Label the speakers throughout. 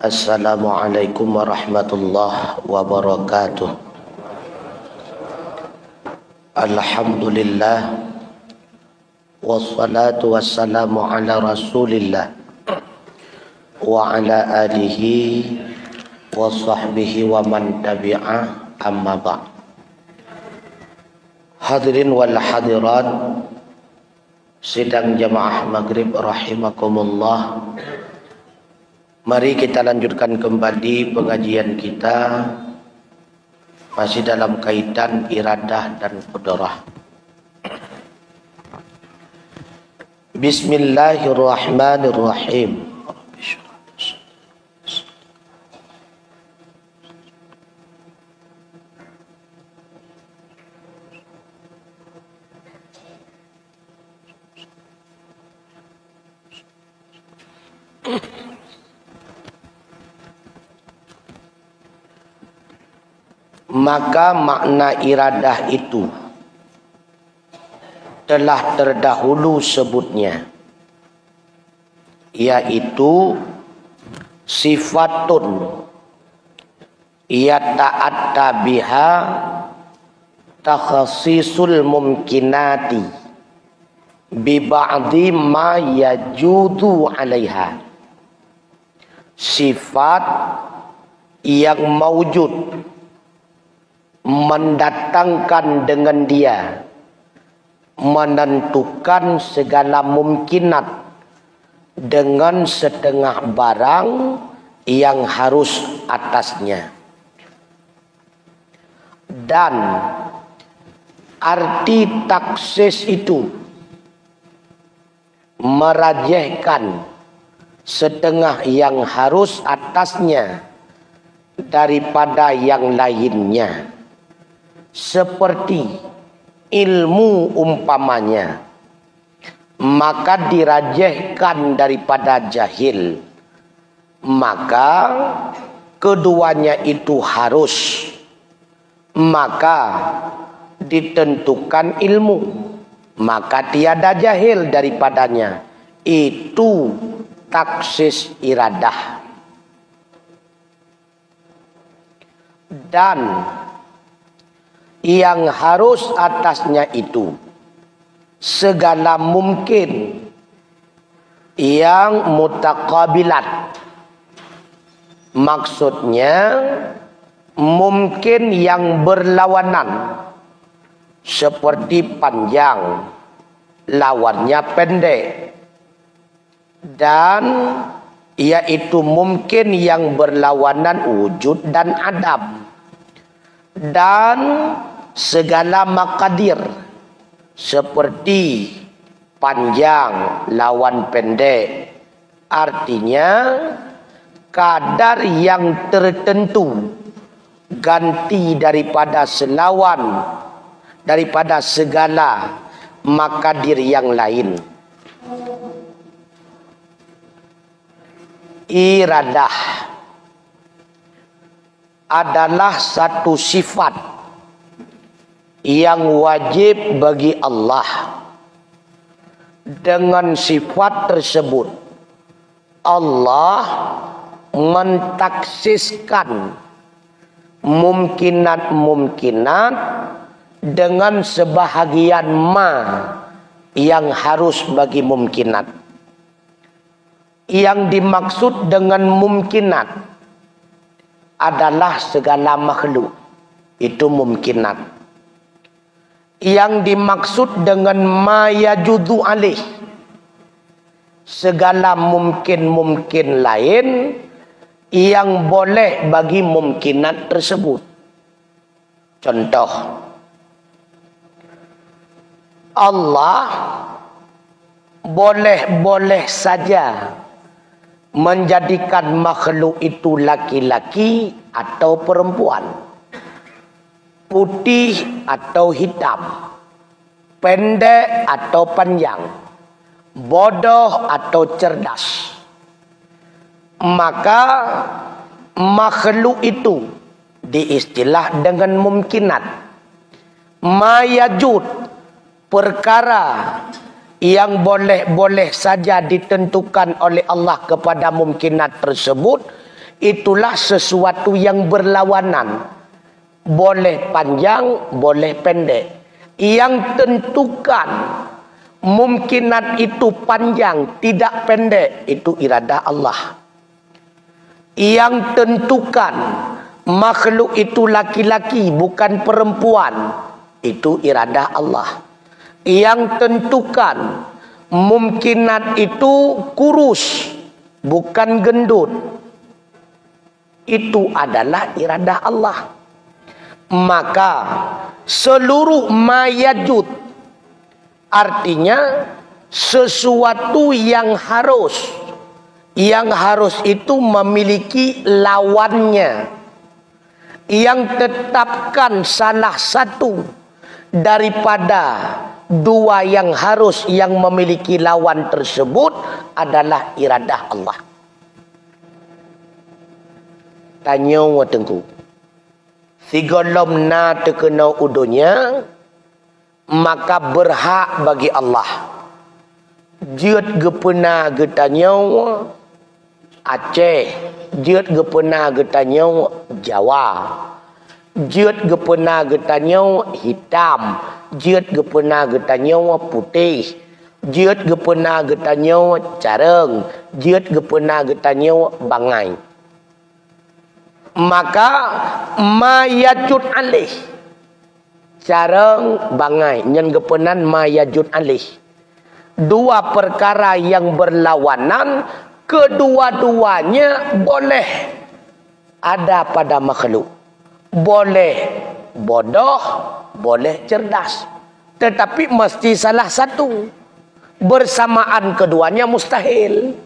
Speaker 1: Assalamualaikum warahmatullahi wabarakatuh. Alhamdulillah, wassalatu wassalamu ala rasulillah wa ala alihi wa sahbihi wa man tabi'ah, amma ba'd. Hadirin wal hadirat sidang jamaah maghrib rahimakumullah. Mari kita lanjutkan kembali pengajian kita, masih dalam kaitan iradah dan qudrah. Bismillahirrahmanirrahim. Maka makna iradah itu telah terdahulu sebutnya, yaitu sifatun yata'atta biha takhassisul mumkinati bi ba'di ma yajudu 'alaiha. Sifat yang maujud mendatangkan dengan dia menentukan segala mungkinat dengan setengah barang yang harus atasnya. Dan arti taksis itu merajihkan setengah yang harus atasnya daripada yang lainnya. Seperti ilmu umpamanya, maka dirajihkan daripada jahil, maka keduanya itu harus, maka ditentukan ilmu, maka tiada jahil daripadanya. Itu taksis iradah. Dan yang harus atasnya itu segala mungkin yang mutaqabilat. Maksudnya mungkin yang berlawanan, seperti panjang lawannya pendek, dan yaitu mungkin yang berlawanan wujud dan adam, dan segala makadir seperti panjang lawan pendek, artinya kadar yang tertentu ganti daripada selawan daripada segala makadir yang lain. Iradah adalah satu sifat yang wajib bagi Allah. Dengan sifat tersebut Allah mentaksiskan mungkinat-mungkinat dengan sebahagian yang harus bagi mungkinat. Yang dimaksud dengan mungkinat adalah segala makhluk, itu mungkinat. Yang dimaksud dengan ma yajudu alih, segala mungkin lain yang boleh bagi mungkinat tersebut. Contoh, Allah boleh saja menjadikan makhluk itu laki-laki atau perempuan, putih atau hitam, pendek atau panjang, bodoh atau cerdas. Maka makhluk itu diistilah dengan mungkinat. Mayajud, perkara yang boleh saja ditentukan oleh Allah kepada mungkinat tersebut, itulah sesuatu yang berlawanan. Boleh panjang, boleh pendek. Yang tentukan mungkinat itu panjang, tidak pendek, itu iradah Allah. Yang tentukan makhluk itu laki-laki bukan perempuan, itu iradah Allah. Yang tentukan mungkinat itu kurus bukan gendut, itu adalah iradah Allah. Maka seluruh mayajud, artinya sesuatu yang harus itu memiliki lawannya. Yang tetapkan salah satu daripada dua yang harus yang memiliki lawan tersebut adalah iradah Allah. Tanya wa tengku. Sigolom na terkena udunya, maka berhak bagi Allah. Jut gepena getanya Aceh, jut gepena getanya Jawa, jut gepena getanya hitam, jut gepena getanya putih, jut gepena getanya careng, jut gepena getanya bangai. Maka mayajud alih careng bangai nyen gepenan mayajud alih, dua perkara yang berlawanan, kedua-duanya boleh ada pada makhluk. Boleh bodoh, boleh cerdas, tetapi mesti salah satu. Bersamaan keduanya mustahil.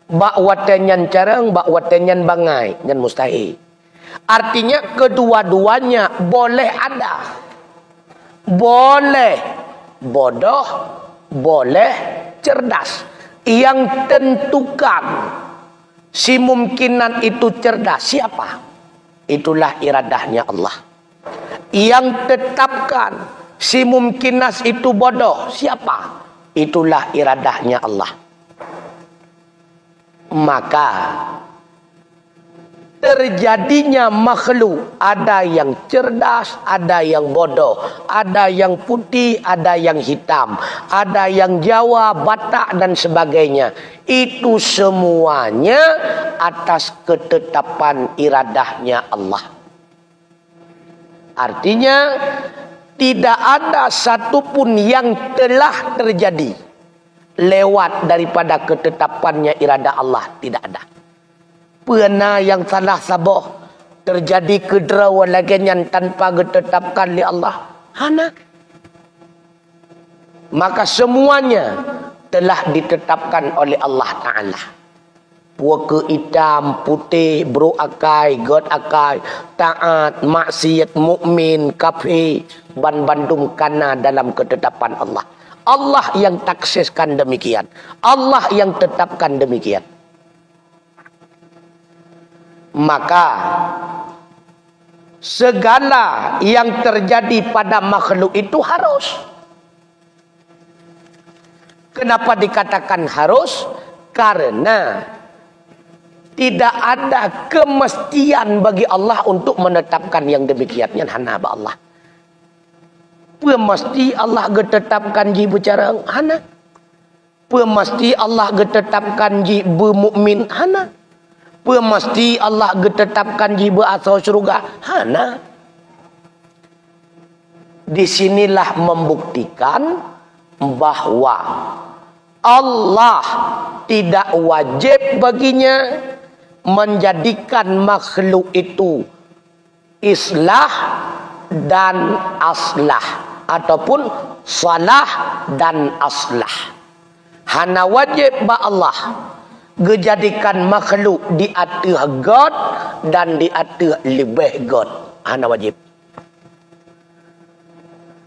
Speaker 1: Bak watenyan careng, bak watenyan bangai, dan mustahil. Artinya kedua-duanya boleh ada. Boleh bodoh, boleh cerdas. Yang tentukan si mungkinan itu cerdas siapa? Itulah iradahnya Allah. Yang tetapkan si mungkinas itu bodoh siapa? Itulah iradahnya Allah. Maka terjadinya makhluk, ada yang cerdas, ada yang bodoh, ada yang putih, ada yang hitam, ada yang Jawa, Batak dan sebagainya. Itu semuanya atas ketetapan iradahnya Allah. Artinya tidak ada satupun yang telah terjadi lewat daripada ketetapannya iradah Allah, tidak ada. Pernah yang salah saboh terjadi kederawan lagian tanpa ditetapkan oleh Allah, hana. Maka semuanya telah ditetapkan oleh Allah Ta'ala. Puaka hitam, putih, bro akai, god akai, taat, maksiat, mukmin, kafir, ban-bandung kana dalam ketetapan Allah. Allah yang taksiskan demikian. Allah yang tetapkan demikian. Maka segala yang terjadi pada makhluk itu harus. Kenapa dikatakan harus? Karena tidak ada kemestian bagi Allah untuk menetapkan yang demikian. Yang hana ba Allah. Pemesti Allah getetapkan ji bicara hana. Pemesti Allah getetapkan ji bermukmin hana. Pemesti Allah getetapkan ji berasal syurga hana. Disinilah membuktikan bahwa Allah tidak wajib baginya menjadikan makhluk itu islah dan aslah ataupun salah dan aslah. Hana wajib ba Allah gejadikan makhluk di atas God dan di atas lebih God. Hana wajib.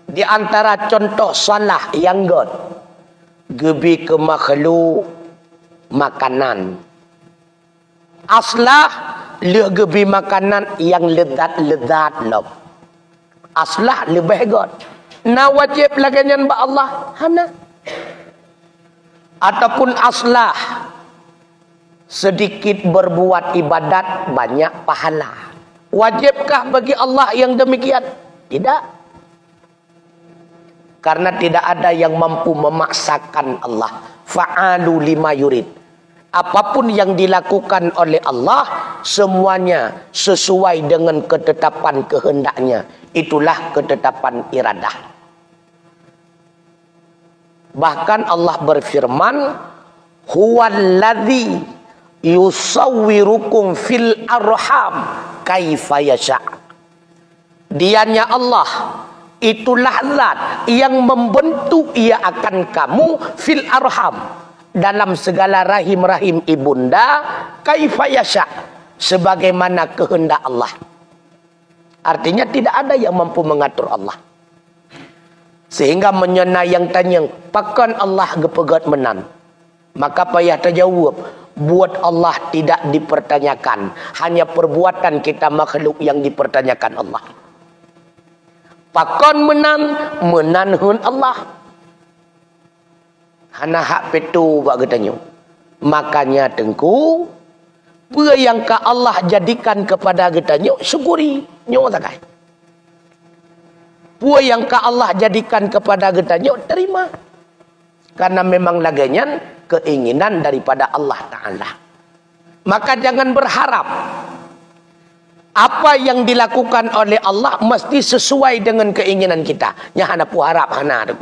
Speaker 1: Di antara contoh salah yang God, gebi ke makhluk makanan. Aslah le gebi makanan yang lezat-lezat loh. Aslah lebih God. Na wajib laganyan ba Allah hana. Ataupun aslah sedikit berbuat ibadat banyak pahala. Wajibkah bagi Allah yang demikian? Tidak. Karena tidak ada yang mampu memaksakan Allah. Fa'alu lima yurid. Apapun yang dilakukan oleh Allah, semuanya sesuai dengan ketetapan kehendaknya. Itulah ketetapan iradah. Bahkan Allah berfirman, huwallazi yusawwirukum fil arham kaifa yasha'. Dianya Allah, itulah zat yang membentuk ia akan kamu fil arham, dalam segala rahim-rahim ibunda, kaifa yasha', sebagaimana kehendak Allah. Artinya tidak ada yang mampu mengatur Allah. Sehingga menyena yang tanya, pakan Allah gepegat menan. Maka payah terjawab, buat Allah tidak dipertanyakan. Hanya perbuatan kita makhluk yang dipertanyakan Allah. Pakan menan hun Allah. Hana hak petu buat katanya. Makanya tengku, apa yang ka Allah jadikan kepada katanya, syukuri. Nyo takai. Apa yang ka Allah jadikan kepada katanya, terima. Karena memang laganya keinginan daripada Allah Ta'ala. Maka jangan berharap apa yang dilakukan oleh Allah mesti sesuai dengan keinginan kita. Nya hana pu harap hana tu.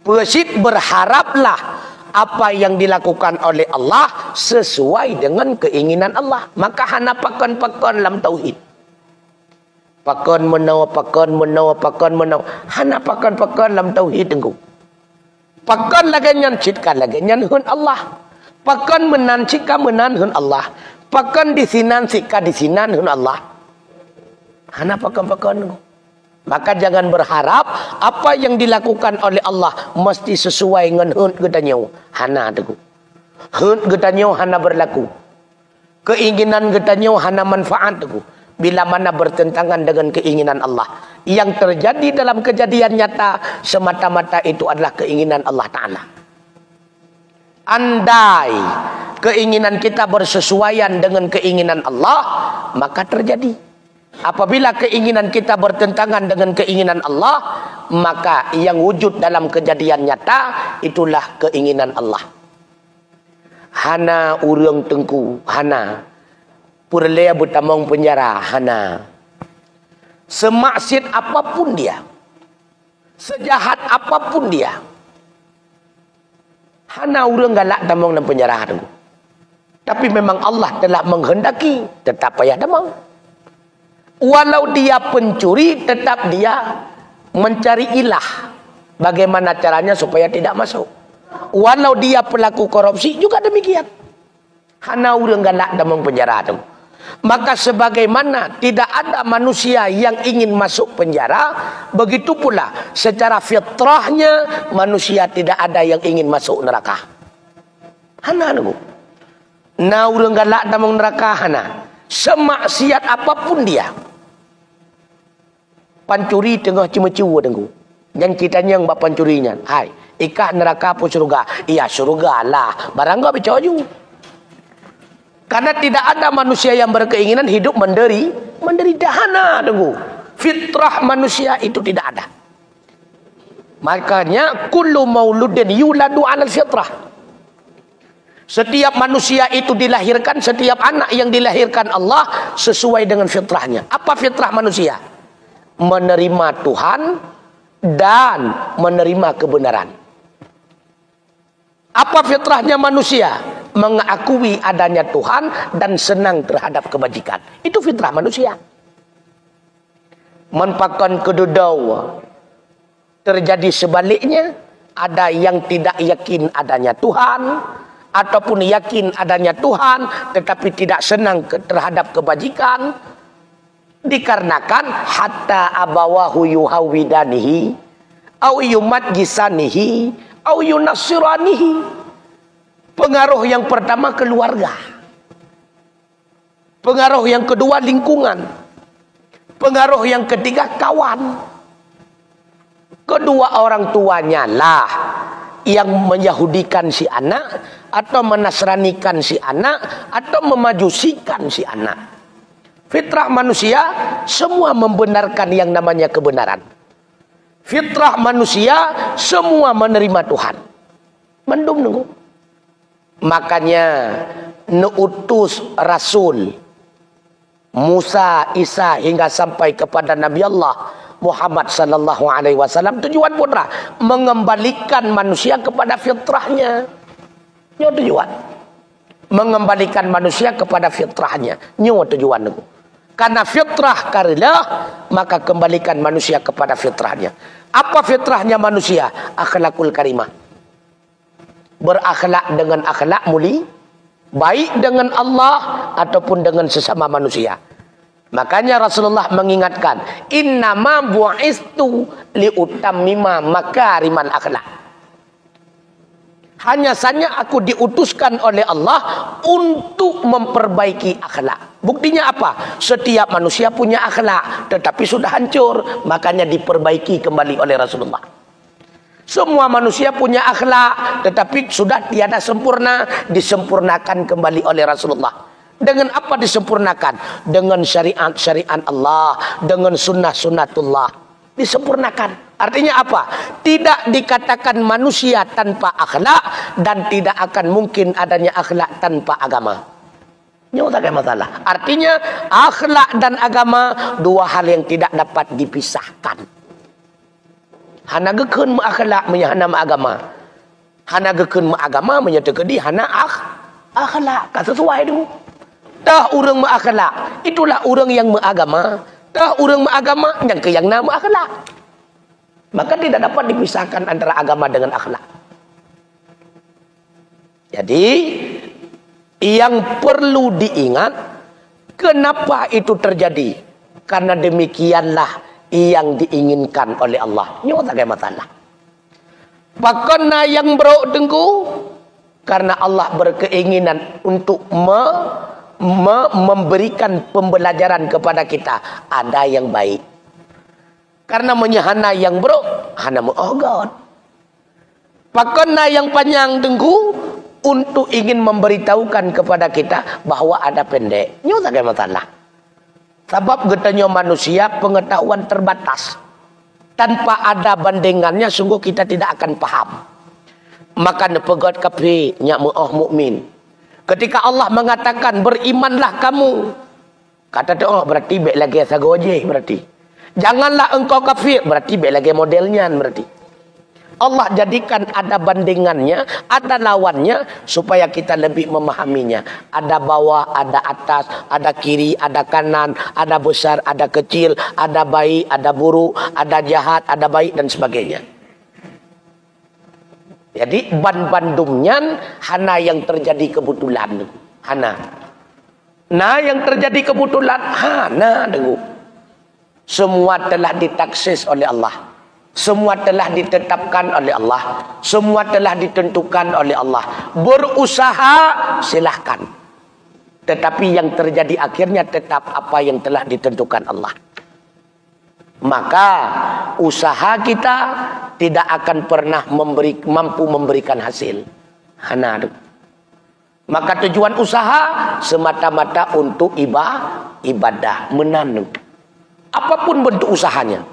Speaker 1: Persit berharaplah apa yang dilakukan oleh Allah sesuai dengan keinginan Allah. Maka hana pakon-pakon dalam tauhid. Pakon menau. Hana pakon-pakon dalam tauhid tengku. Pakon laganyan citkan laganyan hun Allah. Pakon menan cika menan hun Allah. Pakon disinan cika disinan hun Allah. Hana pakon-pakon tengku. Maka jangan berharap apa yang dilakukan oleh Allah mesti sesuai dengan hun getanyo. Hana tengku. Hun getanyo hana berlaku. Keinginan getanyo hana manfaat tengku. Bila mana bertentangan dengan keinginan Allah. Yang terjadi dalam kejadian nyata semata-mata itu adalah keinginan Allah Ta'ala. Andai keinginan kita bersesuaian dengan keinginan Allah, maka terjadi. Apabila keinginan kita bertentangan dengan keinginan Allah, maka yang wujud dalam kejadian nyata itulah keinginan Allah. Hana urang tengku, hana purlea butamong penjara, hana. Semaksiat apapun dia, sejahat apapun dia, hana urang galak tamong dalam penjara tengku. Tapi memang Allah telah menghendaki, tetap payah damang. Walau dia pencuri, tetap dia mencari ilah. Bagaimana caranya supaya tidak masuk. Walau dia pelaku korupsi, juga demikian. Hana urang galak damang penjara tengku. Maka sebagaimana tidak ada manusia yang ingin masuk penjara, begitu pula secara fitrahnya manusia tidak ada yang ingin masuk neraka. Hana nunggu. Na urang galak damang neraka hana. Semaksiat apapun dia. Pancuri tengah cuma-cuma tengku. Yang kita yang bak pancurinya. Hai, ikah neraka pun surga. Iya surga lah. Barang gak bicara. Karena tidak ada manusia yang berkeinginan hidup menderita. Hana tengku. Fitrah manusia itu tidak ada. Makanya kullu mauludin yuladu 'alal fitrah. Setiap manusia itu dilahirkan, setiap anak yang dilahirkan Allah sesuai dengan fitrahnya. Apa fitrah manusia? Menerima Tuhan dan menerima kebenaran. Apa fitrahnya manusia? Mengakui adanya Tuhan dan senang terhadap kebajikan. Itu fitrah manusia. Menpakan kedudau. Terjadi sebaliknya. Ada yang tidak yakin adanya Tuhan. Ataupun yakin adanya Tuhan. Tetapi tidak senang terhadap kebajikan. Dikarenakan hatta abawahu yuhawidanihi. Au yumadjisanihi. Au yunasiranihi. Pengaruh yang pertama keluarga. Pengaruh yang kedua lingkungan. Pengaruh yang ketiga kawan. Kedua orang tuanya lah yang menyahudikan si anak atau menasranikan si anak, atau memajusikan si anak. Fitrah manusia semua membenarkan yang namanya kebenaran. Fitrah manusia semua menerima Tuhan. Mendung nunggu. Makanya neutus Rasul Musa, Isa hingga sampai kepada Nabi Allah Muhammad sallallahu alaihi wasallam, tujuan pun mengembalikan manusia kepada fitrahnya. Nyo tujuan. Mengembalikan manusia kepada fitrahnya. Nyo tujuan itu. Karena fitrah karilah, maka kembalikan manusia kepada fitrahnya. Apa fitrahnya manusia? Akhlakul karimah. Berakhlak dengan akhlak muli, baik dengan Allah ataupun dengan sesama manusia. Makanya Rasulullah mengingatkan, innama bu'istu liutammima makarimal akhlak. Hanya saja aku diutuskan oleh Allah untuk memperbaiki akhlak. Buktinya apa? Setiap manusia punya akhlak, tetapi sudah hancur, makanya diperbaiki kembali oleh Rasulullah. Semua manusia punya akhlak, tetapi sudah tiada sempurna, disempurnakan kembali oleh Rasulullah. Dengan apa disempurnakan? Dengan syariat-syariat Allah, dengan sunnah-sunnatullah. Disempurnakan. Artinya apa? Tidak dikatakan manusia tanpa akhlak, dan tidak akan mungkin adanya akhlak tanpa agama. Ini tak ada masalah. Artinya akhlak dan agama dua hal yang tidak dapat dipisahkan. Hana gekeun akhlak menyahana agama. Hana gekeun agama menyetekedi hana akhlak. Ka sesuai dulu. Tah urang akhlak, itulah urang yang agama. Tah urang agama yang ke yang nama akhlak. Maka tidak dapat dipisahkan antara agama dengan akhlak. Jadi yang perlu diingat, kenapa itu terjadi? Karena demikianlah yang diinginkan oleh Allah. Ini tak ada masalah. Pakona yang bro dengku, karena Allah berkeinginan untuk memberikan pembelajaran kepada kita. Ada yang baik. Karena menyahana yang bro, hana God. Pakona yang panjang dengku, untuk ingin memberitahukan kepada kita bahwa ada pendek. Ini tak ada masalah. Sebab getanya manusia pengetahuan terbatas. Tanpa ada bandingannya sungguh kita tidak akan paham. Maka nepegot kafi nya mukmin. Ketika Allah mengatakan berimanlah kamu, kata doa berarti baik lagi sagoje berarti. Janganlah engkau kafir berarti baik lagi modelnya berarti. Allah jadikan ada bandingannya, ada lawannya supaya kita lebih memahaminya. Ada bawah, ada atas, ada kiri, ada kanan, ada besar, ada kecil, ada baik, ada buruk, ada jahat, ada baik dan sebagainya. Jadi bandumnya hana yang terjadi kebetulan. Hana. Nah yang terjadi kebetulan hana dengu. Semua telah ditaksis oleh Allah. Semua telah ditetapkan oleh Allah. Semua telah ditentukan oleh Allah. Berusaha silahkan. Tetapi yang terjadi akhirnya tetap apa yang telah ditentukan Allah. Maka usaha kita tidak akan pernah mampu memberikan hasil. Hana. Maka tujuan usaha semata-mata untuk ibadah. Menanam. Apapun bentuk usahanya.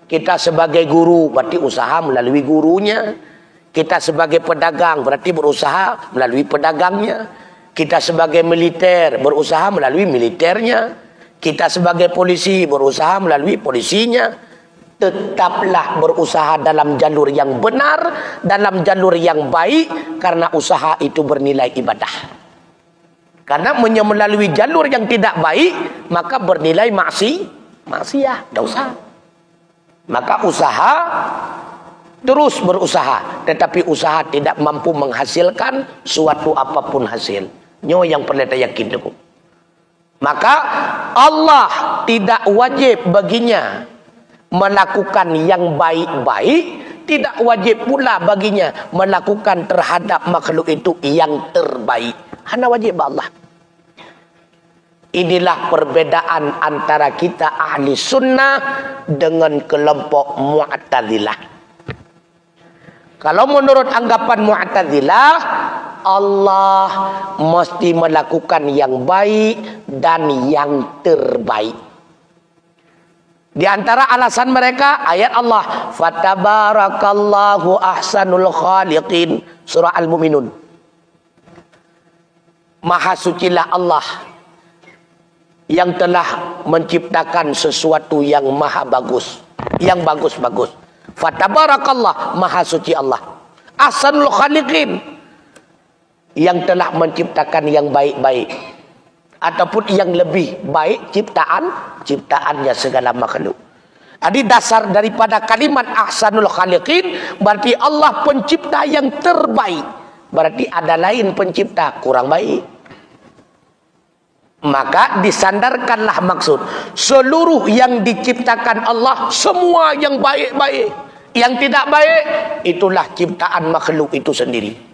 Speaker 1: Kita sebagai guru berarti usaha melalui gurunya. Kita sebagai pedagang berarti berusaha melalui pedagangnya. Kita sebagai militer berusaha melalui militernya. Kita sebagai polisi berusaha melalui polisinya. Tetaplah berusaha dalam jalur yang benar, dalam jalur yang baik, karena usaha itu bernilai ibadah. Karena melalui jalur yang tidak baik, maka bernilai maksiat, dosa. Maka usaha, terus berusaha. Tetapi usaha tidak mampu menghasilkan suatu apapun hasil. Nyo yang perlu yakin dulu. Maka Allah tidak wajib baginya melakukan yang baik-baik. Tidak wajib pula baginya melakukan terhadap makhluk itu yang terbaik. Hanya wajib Allah. Inilah perbedaan antara kita ahli sunnah dengan kelompok Mu'tazilah. Kalau menurut anggapan Mu'tazilah, Allah mesti melakukan yang baik dan yang terbaik. Di antara alasan mereka ayat Allah, fatabarakallahu ahsanul khaliqin, surah Al-Mu'minun. Maha sucilah Allah yang telah menciptakan sesuatu yang maha bagus, yang bagus-bagus. Fatabarakallah, maha suci Allah. Ahsanul khaliqin, yang telah menciptakan yang baik-baik ataupun yang lebih baik ciptaannya segala makhluk. Jadi dasar daripada kalimat ahsanul khaliqin berarti Allah pencipta yang terbaik. Berarti ada lain pencipta kurang baik. Maka disandarkanlah maksud seluruh yang diciptakan Allah semua yang baik-baik. Yang tidak baik itulah ciptaan makhluk itu sendiri.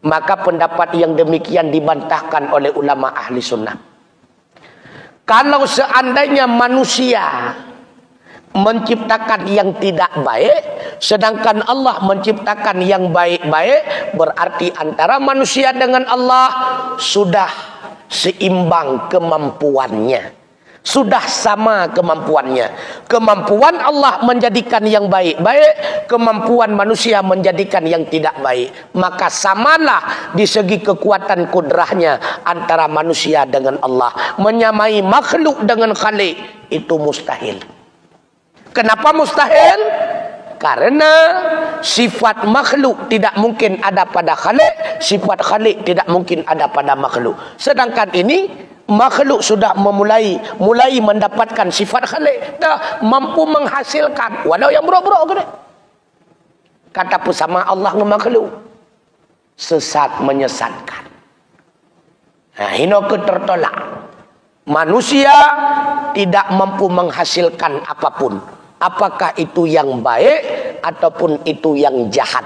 Speaker 1: Maka pendapat yang demikian dibantahkan oleh ulama ahli sunnah. Kalau seandainya manusia menciptakan yang tidak baik, sedangkan Allah menciptakan yang baik-baik, berarti antara manusia dengan Allah sudah seimbang kemampuannya. Sudah sama kemampuannya. Kemampuan Allah menjadikan yang baik-baik, kemampuan manusia menjadikan yang tidak baik. Maka samalah di segi kekuatan kudrahnya antara manusia dengan Allah. Menyamai makhluk dengan Khalik itu mustahil. Kenapa mustahil? Karena sifat makhluk tidak mungkin ada pada Khalik, sifat Khalik tidak mungkin ada pada makhluk. Sedangkan ini makhluk sudah mulai mendapatkan sifat Khalik, dah mampu menghasilkan walau yang buruk-buruk ke. Kata bersama Allah dengan makhluk sesat menyesatkan. Hina tertolak. Manusia tidak mampu menghasilkan apapun, apakah itu yang baik ataupun itu yang jahat.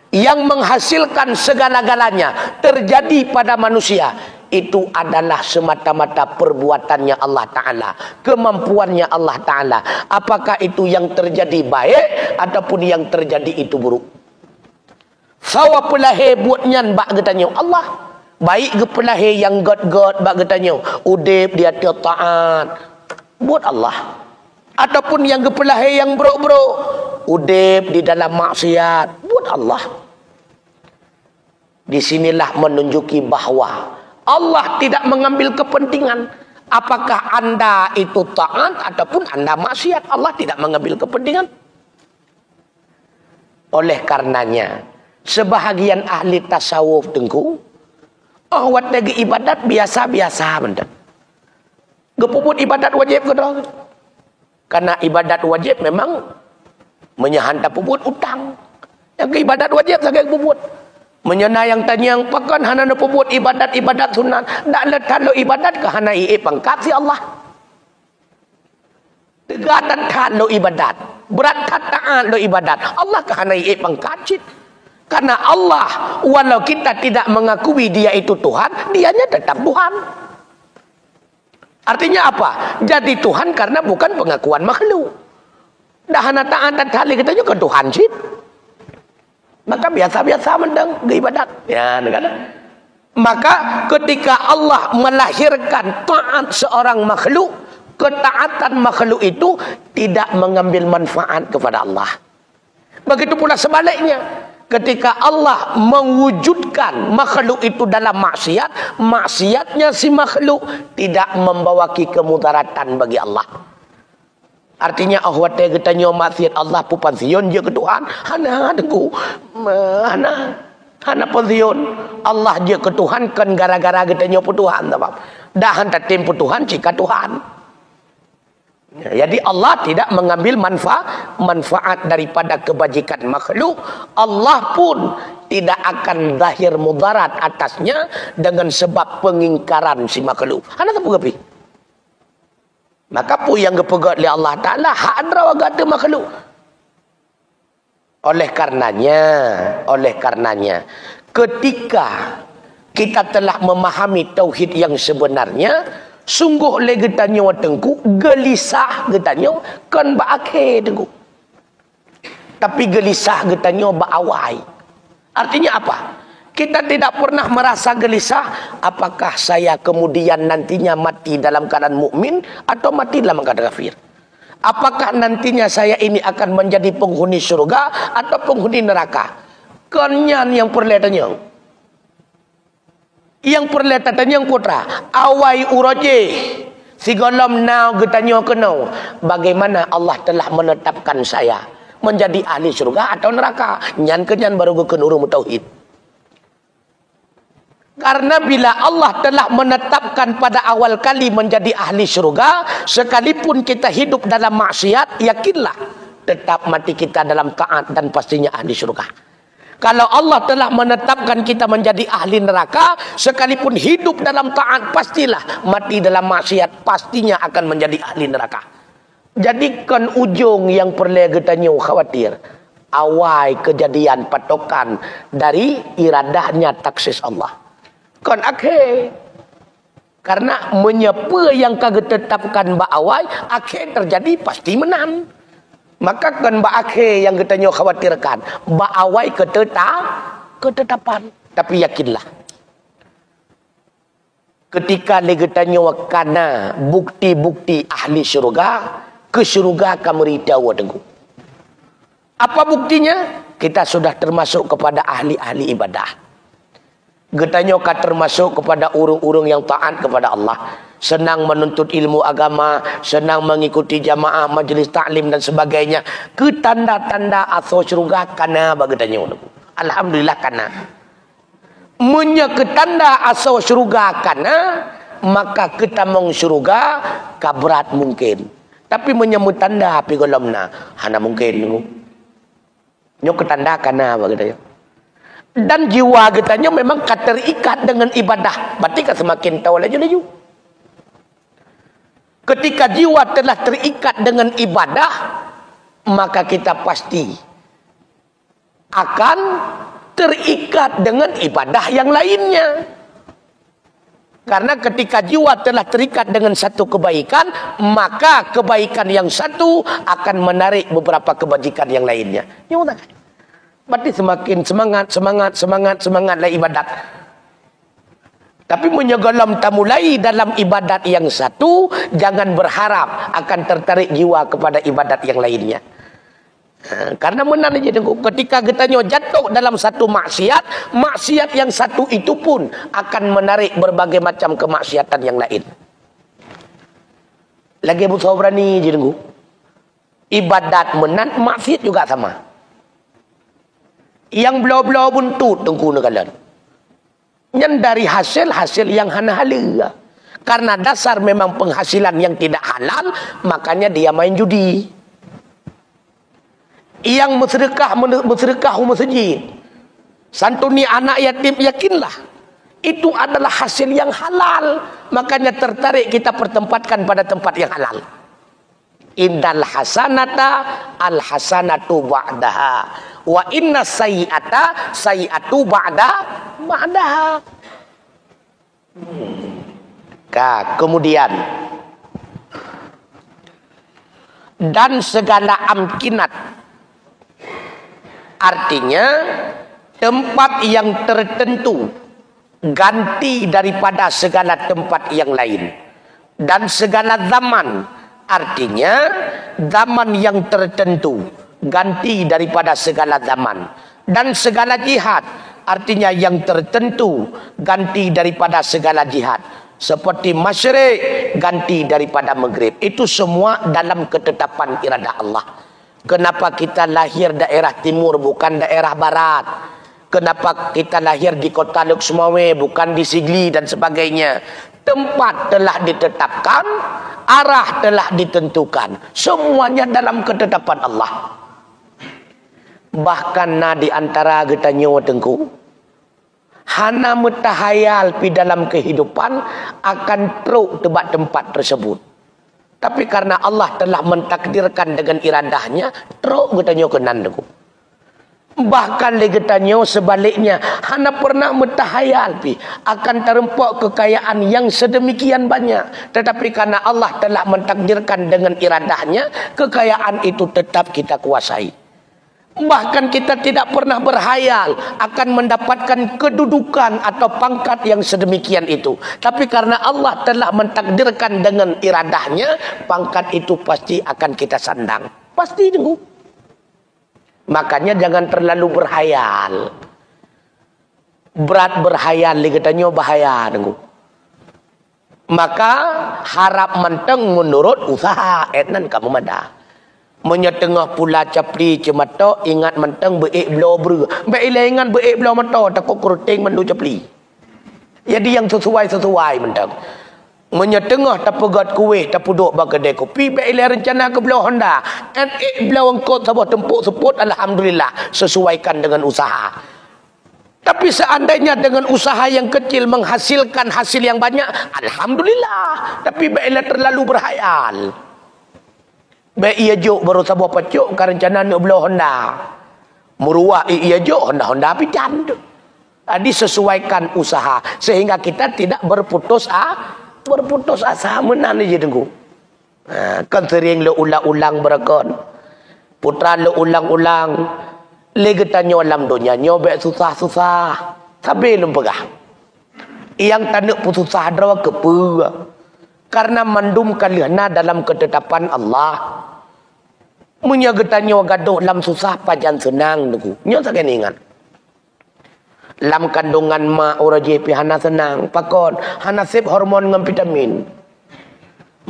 Speaker 1: Yang menghasilkan segala-galanya terjadi pada manusia, itu adalah semata-mata perbuatannya Allah Ta'ala, kemampuannya Allah Ta'ala. Apakah itu yang terjadi baik ataupun yang terjadi itu buruk. Sawa pelahir buatnya bak getanya Allah. Baik ke pelahir yang god-god bak getanya udip dia taat buat Allah. Ataupun yang ke pelahir yang buruk-buruk udip di dalam maksiat buat Allah. Di sinilah menunjuki bahawa Allah tidak mengambil kepentingan apakah anda itu taat ataupun anda maksiat. Allah tidak mengambil kepentingan. Oleh karenanya sebahagian ahli tasawuf tengku awat lagi ibadat biasa-biasa benda. Gepuput ibadat wajib ke dah. Karena ibadat wajib memang menyahanta puput utang. Yang ibadat wajib sebagai puput. Menyena yang tanya yang pakan hana puput ibadat-ibadat sunat. Tak letak lo ibadat ke hana pangkat si Allah. Tegatan tak lo ibadat. Berat taat lo ibadat. Allah ke hana pangkat cit. Karena Allah walau kita tidak mengakui dia itu Tuhan, dianya tetap Tuhan. Artinya apa? Jadi Tuhan karena bukan pengakuan makhluk. Dah hana taat dan tali kita juga Tuhan cit. Maka biasa-biasa mendang ke ibadat. Ya, negara. Maka ketika Allah melahirkan taat seorang makhluk, ketaatan makhluk itu tidak mengambil manfaat kepada Allah. Begitu pula sebaliknya. Ketika Allah mewujudkan makhluk itu dalam maksiat, maksiatnya si makhluk tidak membawa kemudaratan bagi Allah. Artinya awat dia tanya maksiat Allah pu pansion je ke Tuhan. Hana tengku. Hana pansion. Allah je ke Tuhan kan gara-gara katanya pu Tuhan sebab. Dah hantar tim pu Tuhan jika Tuhan. Jadi Allah tidak mengambil manfaat daripada kebajikan makhluk. Allah pun tidak akan zahir mudarat atasnya dengan sebab pengingkaran si makhluk. Hana tak bergepi. Maka pun yang kepegat oleh Allah Ta'ala hak adra wagata makhluk. Oleh karenanya ketika kita telah memahami tauhid yang sebenarnya, sungguh le getanya watengku gelisah getanya kan ba akhir tengku. Tapi gelisah getanya ba awai. Artinya apa? Kita tidak pernah merasa gelisah apakah saya kemudian nantinya mati dalam keadaan mukmin atau mati dalam keadaan kafir. Apakah nantinya saya ini akan menjadi penghuni surga atau penghuni neraka. Kenyan yang perlihatannya. Yang perlihatannya putra. Awai uroje. Sigolom nau getanyo kenau. Bagaimana Allah telah menetapkan saya menjadi ahli surga atau neraka. Nyan kenyan baru gue kenurung tauhid. Karena bila Allah telah menetapkan pada awal kali menjadi ahli syurga, sekalipun kita hidup dalam maksiat, yakinlah tetap mati kita dalam taat dan pastinya ahli syurga. Kalau Allah telah menetapkan kita menjadi ahli neraka, sekalipun hidup dalam taat, pastilah mati dalam maksiat, pastinya akan menjadi ahli neraka. Jadikan ujung yang perlu kita khawatir. Awal kejadian patokan dari iradahnya taksis Allah. Kon akhir. Karena menyepa yang kagak tetapkan ba awal, akhir terjadi pasti menang. Maka kan ba akhir yang kita khawatirkan, ba awal ketetapan. Tapi yakinlah. Ketika kita kana bukti-bukti ahli syurga, ke syurga kamu ritawa tengku. Apa buktinya? Kita sudah termasuk kepada ahli-ahli ibadah. Getanya termasuk kepada urung-urung yang taat kepada Allah. Senang menuntut ilmu agama, senang mengikuti jamaah, majlis taklim dan sebagainya. Ke tanda-tanda asal syurga kana bagetanya. Alhamdulillah kana. Munya ke tanda asal syurga kana, maka kita mong syurga kabrat mungkin. Tapi menyebut tanda api golomna, hana mungkin. Nyo ke tanda kana bagetanya. Dan jiwa kitanya memang terikat dengan ibadah. Berarti kan semakin tahu laju-laju. Ketika jiwa telah terikat dengan ibadah, maka kita pasti akan terikat dengan ibadah yang lainnya. Karena ketika jiwa telah terikat dengan satu kebaikan, maka kebaikan yang satu akan menarik beberapa kebajikan yang lainnya. Berarti semakin semangatlah ibadat. Tapi menyegolam tamulai dalam ibadat yang satu, jangan berharap akan tertarik jiwa kepada ibadat yang lainnya. Karena menang aja ketika kita jatuh dalam satu maksiat, maksiat yang satu itu pun akan menarik berbagai macam kemaksiatan yang lain. Lagi butuh berani je tengku. Ibadat menang, maksiat juga sama. Yang belau-belau buntut tengku nekalan. Yang dari hasil yang hana-hala. Karena dasar memang penghasilan yang tidak halal, makanya dia main judi. Yang bersedekah masjid, santuni anak yatim, yakinlah itu adalah hasil yang halal, makanya tertarik kita pertempatkan pada tempat yang halal. Indal hasanata al hasanatu ba'daha wa inna sayyi'ata sayyi'atu ba'daha. Kemudian dan segala amkinat, artinya tempat yang tertentu ganti daripada segala tempat yang lain, dan segala zaman, artinya zaman yang tertentu ganti daripada segala zaman, dan segala jihad, artinya yang tertentu ganti daripada segala jihad, seperti masyrik ganti daripada maghrib. Itu semua dalam ketetapan iradah Allah. Kenapa kita lahir daerah timur bukan daerah barat? Kenapa kita lahir di kota Luxmawe bukan di Sigli dan sebagainya? Tempat telah ditetapkan, arah telah ditentukan. Semuanya dalam ketetapan Allah. Bahkan di antara kita nyawa tengku, hana metahayal pi dalam kehidupan akan teruk tebak tempat tersebut. Tapi karena Allah telah mentakdirkan dengan iradahnya, teruk kita nyawa kenan tengku. Bahkan legetannya sebaliknya, hana pernah metahayal pi akan terempok kekayaan yang sedemikian banyak. Tetapi karena Allah telah mentakdirkan dengan iradahnya, kekayaan itu tetap kita kuasai. Bahkan kita tidak pernah berhayal akan mendapatkan kedudukan atau pangkat yang sedemikian itu. Tapi karena Allah telah mentakdirkan dengan iradahnya, pangkat itu pasti akan kita sandang. Pasti tunggu. Makanya jangan terlalu berhayal. Berat berhayal, katanya bahaya tunggu. Maka harap menteng menurut usaha. Etnan kamu madah. Menyetengah pula capli cemata ingat menteng beik belau ber. Baiklah ingat beik belau mata takut keruting mendu capli. Jadi yang sesuai menteng. Menyetengah tak pegat kuih tak puduk bak kedai kopi. Baiklah rencana ke belau Honda. Belau engkau sabah tempuk seput alhamdulillah sesuaikan dengan usaha. Tapi seandainya dengan usaha yang kecil menghasilkan hasil yang banyak, alhamdulillah. Tapi baiklah terlalu berhayal. Baik ia jok baru sabar pacuk kan rencana nak belah Honda. Meruah ia jok Honda pican tu. Disesuaikan usaha sehingga kita tidak berputus asa menan je tunggu. Kan sering le ulang-ulang berakon. Putra le ulang-ulang lagi tanya alam dunia nyobek susah-susah. Sabi lum pegah. Yang tanda pun susah drawa kepa. Karena mandum kalihna dalam ketetapan Allah. Munya getanyo gaduh lam susah pajan senang nuku. Nyo saken ingat. Lam kandungan mak ora JP hana senang. Pakon hana sip hormon ngam vitamin.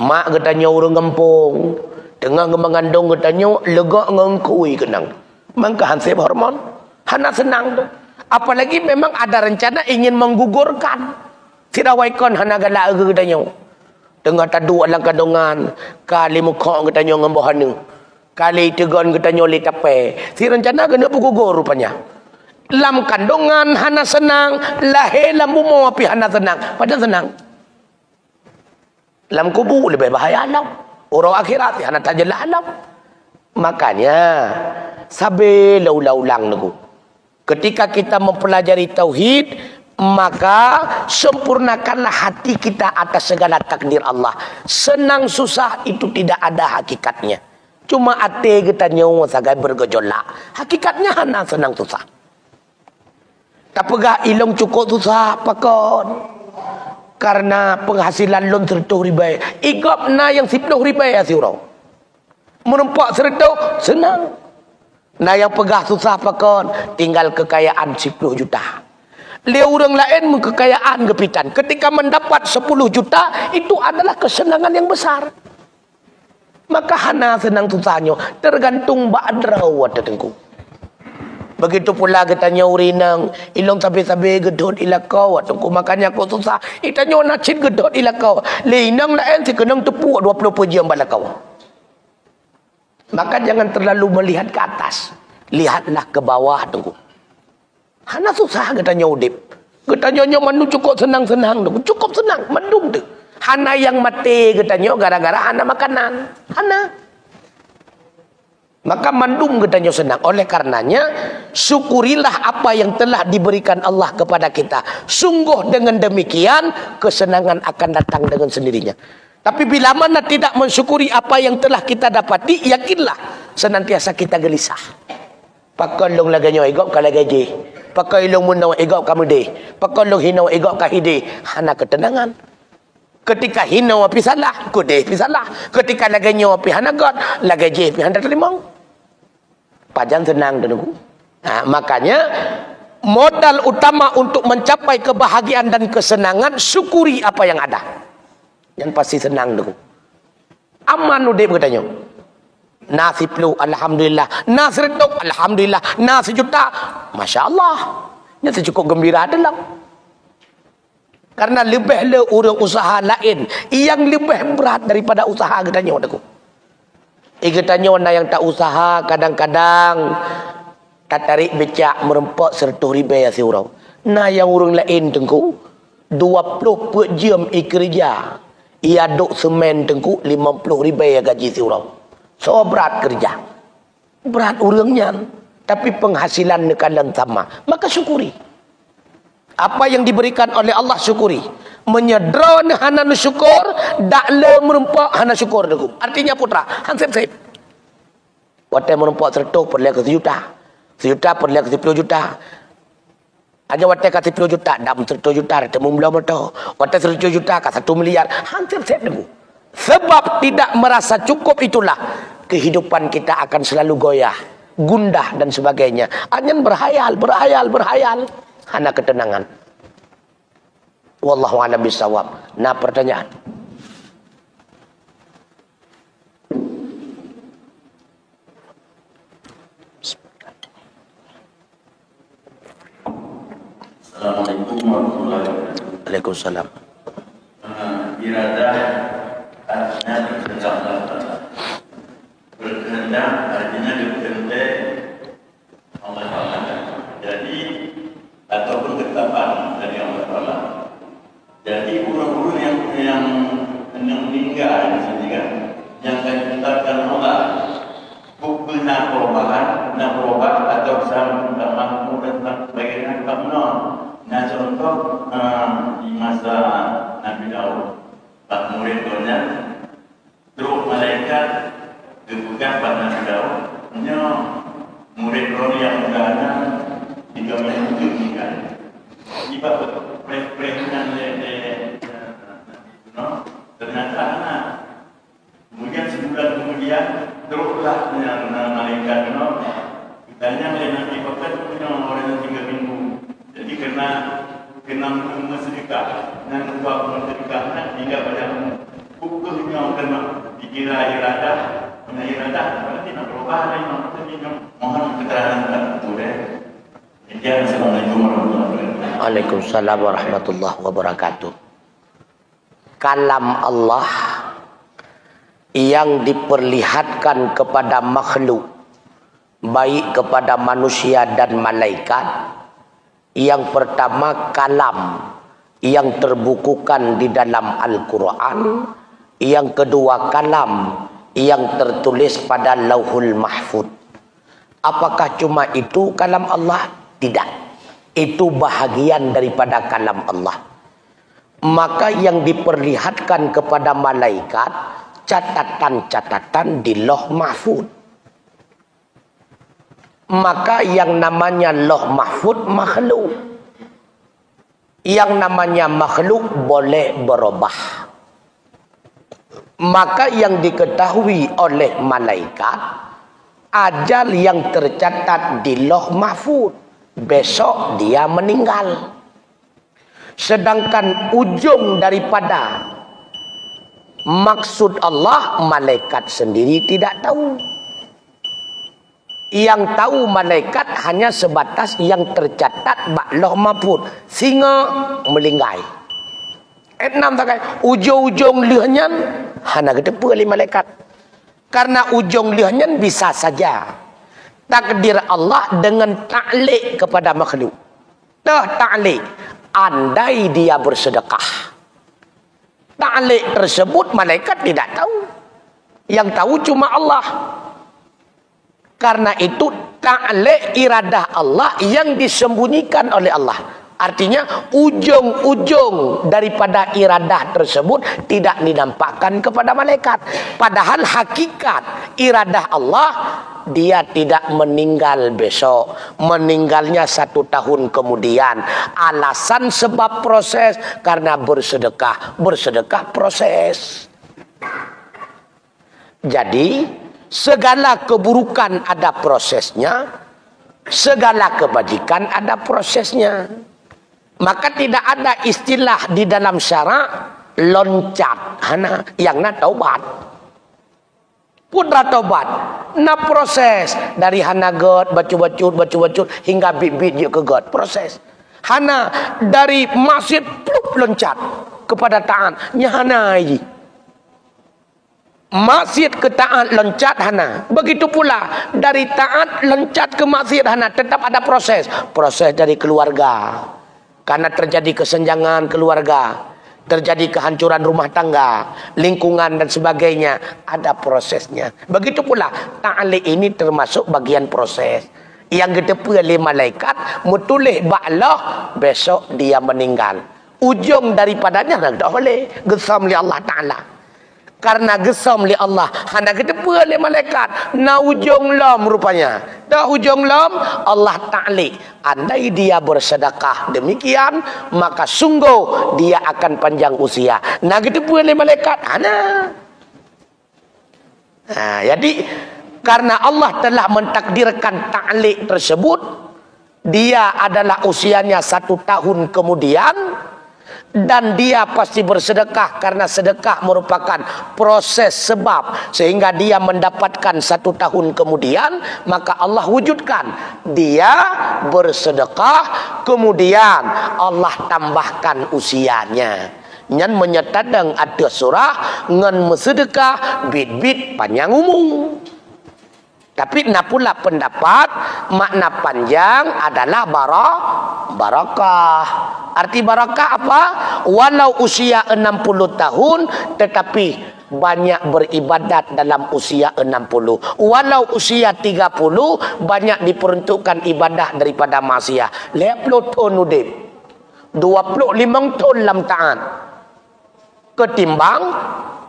Speaker 1: Mak getanyo urang ngempung. Tengah mengandung getanyo lega ngengkui kenang. Mangka han sip hormon hana senang tu. Apalagi memang ada rencana ingin menggugurkan. Sirawaikon hana galak getanyo. Tengah tadu alang kandungan kali muka kita nyo ngambohanu kali tegon kita nyo li tape si rencana kena pugugur rupanya lam kandungan hana senang lahir lam bumo api hana senang padahal senang lam kubu lebih bahaya alam orang akhirat hana tajalah alam. Makanya sabe laulang nuku ketika kita mempelajari tauhid maka sempurnakanlah hati kita atas segala takdir Allah. Senang susah itu tidak ada hakikatnya. Cuma hati kita nyawa sagai bergejolak. Hakikatnya hanya senang susah. Tak pegah ilong cukup susah pakon. Karena penghasilan lon 100 ribu. Igap na yang 10 ribu ya si orang. Merempak 100 senang. Nah yang pegah susah pakon tinggal kekayaan 10 juta. Dia orang lain kekayaan gepitan. Ketika mendapat 10 juta, itu adalah kesenangan yang besar. Maka hana senang susahnya. Tergantung ba'adraw tengku. Begitu pula katanya urinang. Ilong sabi-sabi gedot ilakau tengku. Makanya kau susah. Itanya nacit gedot ilakau. Linang lain si kenang tepuk 20 jam balakau. Maka jangan terlalu melihat ke atas. Lihatlah ke bawah tengku. Hana susah katanya udip. Katanya manu cukup senang-senang. Cukup senang. Mandum tu. Hana yang mati katanya gara-gara hana makanan. Hana. Maka mandum katanya senang. Oleh karenanya syukurilah apa yang telah diberikan Allah kepada kita. Sungguh dengan demikian kesenangan akan datang dengan sendirinya. Tapi bila mana tidak mensyukuri apa yang telah kita dapati, yakinlah senantiasa kita gelisah. Pakai long laganya igop kalau gaji. Pakai long munau igop kamu deh. Pakai long hinau igop kahide. Hana ketenangan. Ketika hinau api salah, kudeh api salah. Ketika laganya api hana god, lagaji api hana terima. Pajan senang dulu. Nah, makanya modal utama untuk mencapai kebahagiaan dan kesenangan syukuri apa yang ada. Yang pasti senang dulu. Aman udah katanya. Nasi pelu, alhamdulillah. Nasi reduk, alhamdulillah. Nasi juta, masya Allah. Ini cukup gembira adalah. Karena lebih le urang usaha lain yang lebih berat daripada usaha katanya wadaku. Katanya wanda yang tak usaha kadang-kadang tak tarik becak merempak 100 ribu ya si urang. Nah yang urang lain tengku 20 per jam kerja. Ia duk semen tengku 50 ribu ya gaji si urang. So berat kerja. Berat urangnya. Tapi penghasilan nekalan sama. Maka syukuri. Apa yang diberikan oleh Allah syukuri. Menyedron hana syukur. Dakle merempak hana syukur. Artinya putra. Hansip-sip. Watai merempuak 100 perlu ke sejuta. Sejuta perlu ke 10 juta. Aja watai ke 10 juta, dam 100 juta, temu mula motor. Watai 100 juta ke 1 miliar, hampir siap temu. Sebab tidak merasa cukup itulah kehidupan kita akan selalu goyah, gundah dan sebagainya. Hanya berhayal. Hana ketenangan. Wallahu a'lam bishawab. Nah, pertanyaan.
Speaker 2: Assalamualaikum warahmatullahi wabarakatuh.
Speaker 1: Waalaikumsalam.
Speaker 2: Iradah artinya berkehendak artinya diperintah Allah Taala. Jadi ataupun ketetapan dari Allah Taala. Jadi guru-guru yang meninggal di sini kan, yang ditetapkan Allah bukan perubahan atau sama makmur dan sebagainya kamu. Nah, contoh di masa Nabi Daud, Pak murid-muridnya, terus malaikat dibuka pada Nabi Daud, hanya murid-murid yang mudahnya 3 menit meninggal. Jika perintah ternyata anak. Kemudian sebulan kemudian teruslah yang malaikat ditanya oleh Nabi Bapak punya orang yang 3 minggu. Jadi kena sedekah dan buat sedekahnya hingga pada hukumnya kena dikira iradah, berarti nak berubah dan mohon keterangan tertentu deh. Assalamualaikum warahmatullahi wabarakatuh.
Speaker 1: Waalaikumsalam warahmatullahi wabarakatuh. Kalam Allah yang diperlihatkan kepada makhluk, baik kepada manusia dan malaikat. Yang pertama kalam yang terbukukan di dalam Al-Quran. Yang kedua kalam yang tertulis pada Lauhul Mahfud. Apakah cuma itu kalam Allah? Tidak. Itu bahagian daripada kalam Allah. Maka yang diperlihatkan kepada malaikat catatan-catatan di Lauh Mahfud. Maka yang namanya Lauh Mahfud makhluk. Yang namanya makhluk boleh berubah. Maka yang diketahui oleh malaikat, ajal yang tercatat di Lauh Mahfud, besok dia meninggal. Sedangkan ujung daripada maksud Allah, malaikat sendiri tidak tahu. Yang tahu malaikat hanya sebatas yang tercatat Lauh Mahfud, singa melinggai. Enam takai ujung-ujung lihnya hana kedepa oleh malaikat. Karena ujung lihnya bisa saja takdir Allah dengan ta'liq kepada makhluk. Ta'liq, andai dia bersedekah. Ta'liq tersebut malaikat tidak tahu. Yang tahu cuma Allah. Karena itu ta'liq iradah Allah yang disembunyikan oleh Allah. Artinya ujung-ujung daripada iradah tersebut tidak dinampakkan kepada malaikat. Padahal hakikat iradah Allah, dia tidak meninggal besok. Meninggalnya 1 tahun kemudian. Alasan sebab proses karena bersedekah. Bersedekah proses. Jadi segala keburukan ada prosesnya, segala kebajikan ada prosesnya. Maka tidak ada istilah di dalam syarak loncat hana yang na taubat. Putra taubat na proses dari hana god bacut hingga bibit je ke god, proses. Hana dari masjid plup loncat kepada taat nyahana aji. Maksiat ke taat loncat hana. Begitu pula dari taat loncat ke maksiat hana, tetap ada proses. Proses dari keluarga. Karena terjadi kesenjangan keluarga, terjadi kehancuran rumah tangga, lingkungan dan sebagainya, ada prosesnya. Begitu pula ta'liq ini termasuk bagian proses. Yang ditepi oleh malaikat mutulih ba'lah besok dia meninggal. Ujung daripadanya tak boleh gesam oleh Allah Ta'ala. karena gesom li Allah hendak kedepa li malaikat na ujung lam rupanya dah ujung lam Allah ta'lik andai dia bersedekah demikian maka sungguh dia akan panjang usia na kedepa li malaikat jadi karena Allah telah mentakdirkan ta'lik tersebut dia adalah usianya 1 tahun kemudian dan dia pasti bersedekah karena sedekah merupakan proses sebab sehingga dia mendapatkan 1 tahun kemudian maka Allah wujudkan dia bersedekah kemudian Allah tambahkan usianya nyan menyetadang ada surah ngan bersedekah bit-bit panjang umur. Tapi nak pula pendapat makna panjang adalah barakah. Arti barakah apa? Walau usia 60 tahun tetapi banyak beribadat dalam usia 60. Walau usia 30 banyak diperuntukkan ibadah daripada maksiat. 50 tahun udip. 25 tahun lam taat. Ketimbang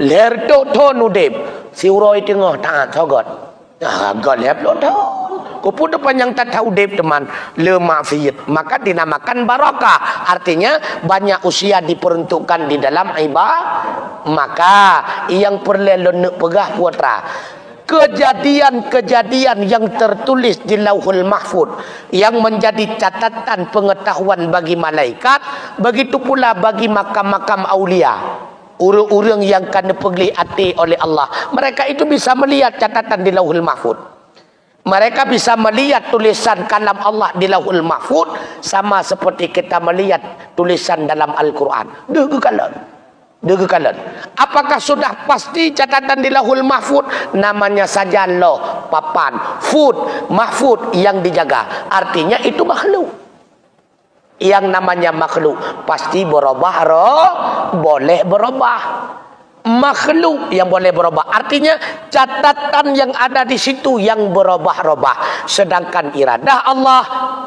Speaker 1: 50 tahun udip. Si uroi tengah taat sogot. Agak leplo tahun. Kau pun depan yang tak tahu dep teman lemaksiat. Maka dinamakan barakah. Artinya banyak usia diperuntukkan di dalam ibadah. Maka yang perlu nak pegah putra. Kejadian-kejadian yang tertulis di Lauhul Mahfuz yang menjadi catatan pengetahuan bagi malaikat, begitu pula bagi makam-makam aulia. Orang-orang yang kena pergelihati oleh Allah. Mereka itu bisa melihat catatan di Lauhul Mahfuz. Mereka bisa melihat tulisan kalam Allah di Lauhul Mahfuz sama seperti kita melihat tulisan dalam Al-Quran. Degekalan. Apakah sudah pasti catatan di Lauhul Mahfuz? Namanya saja loh, papan, mahfud yang dijaga. Artinya itu makhluk. Yang namanya makhluk pasti berubah boleh berubah. Makhluk yang boleh berubah artinya catatan yang ada di situ yang berubah-ubah, sedangkan iradah Allah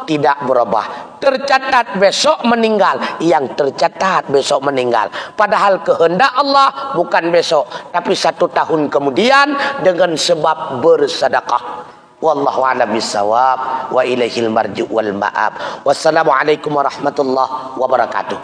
Speaker 1: tidak berubah. Tercatat besok meninggal, yang tercatat besok meninggal, padahal kehendak Allah bukan besok tapi 1 tahun kemudian dengan sebab bersedekah. Wallahu a'lam bissawab wa ilaihil marji' wal ma'ab. Wassalamualaikum warahmatullahi wabarakatuh.